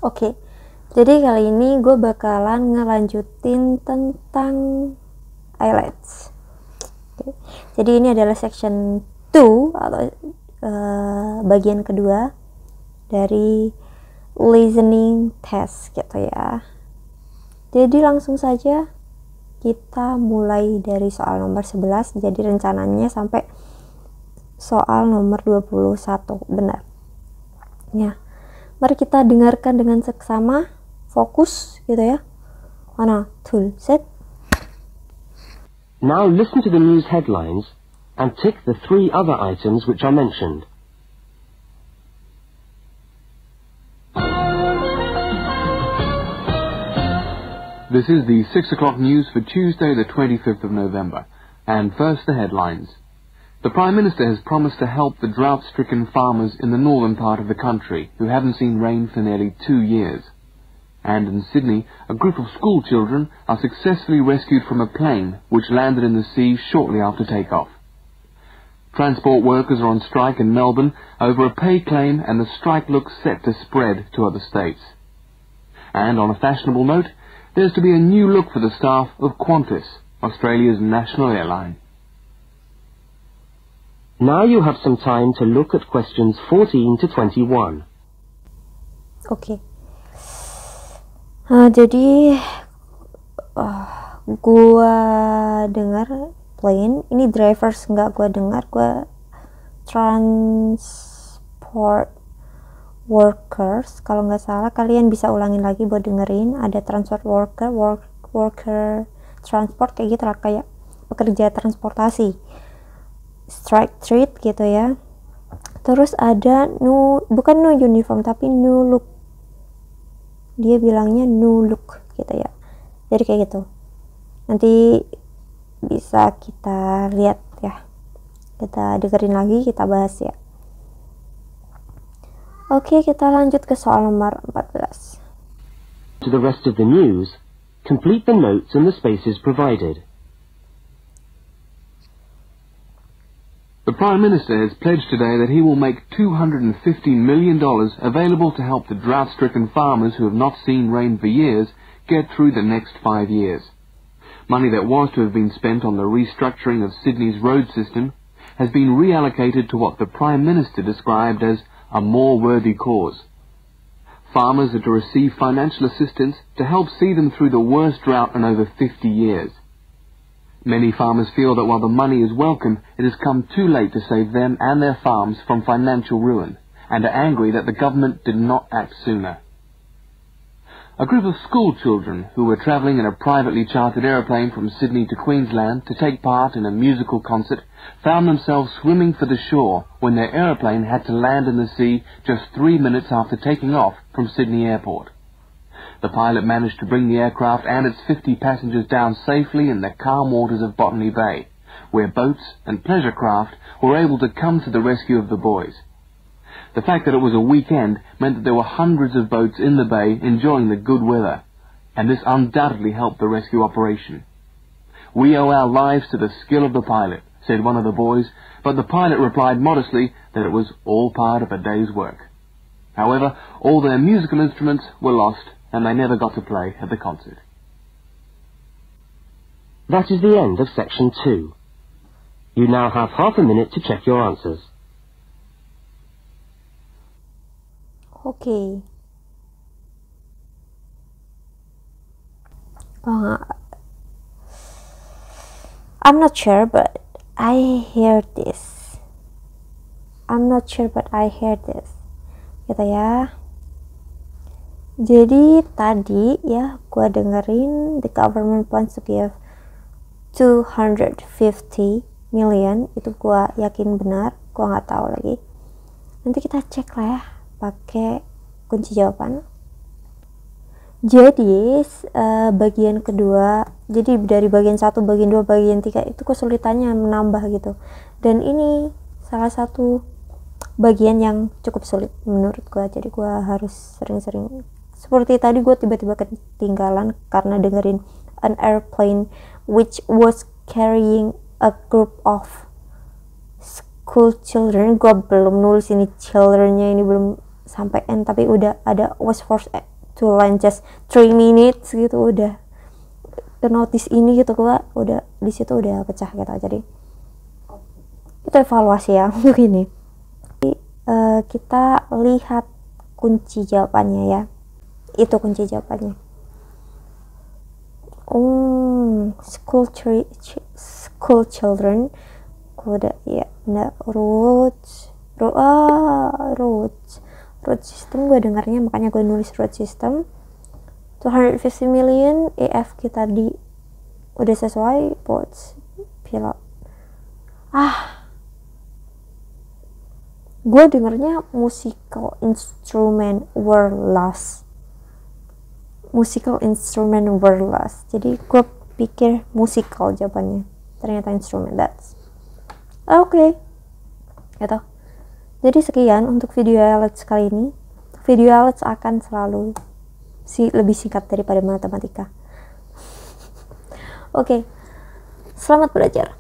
Oke, jadi kali ini gue bakalan ngelanjutin tentang IELTS. Oke. Jadi ini adalah section 2 atau bagian kedua dari listening test gitu ya. Jadi langsung saja kita mulai dari soal nomor 11. Jadi rencananya sampai soal nomor 21, benar. Ya. Mari kita dengarkan dengan seksama, fokus gitu ya. Mana, 둘, 셋. Now listen to the news headlines and tick the 3 other items which are mentioned. This is the 6 o'clock news for Tuesday the 25th of November. And first the headlines. The Prime Minister has promised to help the drought-stricken farmers in the northern part of the country who haven't seen rain for nearly 2 years. And in Sydney, a group of school children are successfully rescued from a plane which landed in the sea shortly after takeoff. Transport workers are on strike in Melbourne over a pay claim, and the strike looks set to spread to other states. And on a fashionable note, there's to be a new look for the staff of Qantas, Australia's national airline. Now you have some time to look at questions 14 to 21. Oke. Jadi gua dengar plane, ini drivers nggak gua dengar, gua transport workers kalau nggak salah. Kalian bisa ulangin lagi buat dengerin. Ada transport worker transport kayak gitu lah, kayak pekerja transportasi, strike treat gitu ya. Terus ada bukan no uniform tapi new look, dia bilangnya new look gitu ya. Jadi kayak gitu, nanti bisa kita lihat ya, kita dengerin lagi, kita bahas ya. Oke, kita lanjut ke soal nomor 14. To the rest of the news, complete the notes in the spaces provided. The Prime Minister has pledged today that he will make $250 million available to help the drought-stricken farmers who have not seen rain for years get through the next 5 years. Money that was to have been spent on the restructuring of Sydney's road system has been reallocated to what the Prime Minister described as a more worthy cause. Farmers are to receive financial assistance to help see them through the worst drought in over 50 years. Many farmers feel that while the money is welcome, it has come too late to save them and their farms from financial ruin, and are angry that the government did not act sooner. A group of school children who were travelling in a privately chartered aeroplane from Sydney to Queensland to take part in a musical concert found themselves swimming for the shore when their aeroplane had to land in the sea just 3 minutes after taking off from Sydney Airport. The pilot managed to bring the aircraft and its 50 passengers down safely in the calm waters of Botany Bay, where boats and pleasure craft were able to come to the rescue of the boys. The fact that it was a weekend meant that there were hundreds of boats in the bay enjoying the good weather, and this undoubtedly helped the rescue operation. "We owe our lives to the skill of the pilot," said one of the boys, but the pilot replied modestly that it was all part of a day's work. However, all their musical instruments were lost, and they never got to play at the concert. That is the end of section 2. You now have half a minute to check your answers. Oke. I'm not sure, but I hear this. Gitu ya. Jadi tadi ya gue dengerin the government plans to give 250 million, itu gue yakin benar, gue nggak tahu lagi. Nanti kita cek lah ya pakai kunci jawaban. Jadi bagian kedua, jadi dari bagian 1, bagian 2, bagian 3 itu kesulitannya menambah gitu. Dan ini salah satu bagian yang cukup sulit menurut gue. Jadi gue harus sering-sering, seperti tadi gue tiba-tiba ketinggalan karena dengerin an airplane which was carrying a group of school children. Gue belum nulis ini childrennya, ini belum sampai end, tapi udah ada was forced to learn just 3 minutes gitu, udah ke notice ini gitu, gua udah di situ udah pecah gitu. Jadi itu evaluasi ya untuk ini. Kita lihat kunci jawabannya ya. Itu kunci jawabannya. School children. Udah ya, nah, root system gue dengarnya, makanya gue nulis root system. 250 million EF kita di udah sesuai, bots pilot. Gue dengarnya musical instrument were lost. Jadi gue pikir musical jawabannya, ternyata instrument. That's okay gitu. Jadi sekian untuk video IELTS kali ini. Video IELTS akan selalu lebih singkat daripada matematika. Oke, selamat belajar.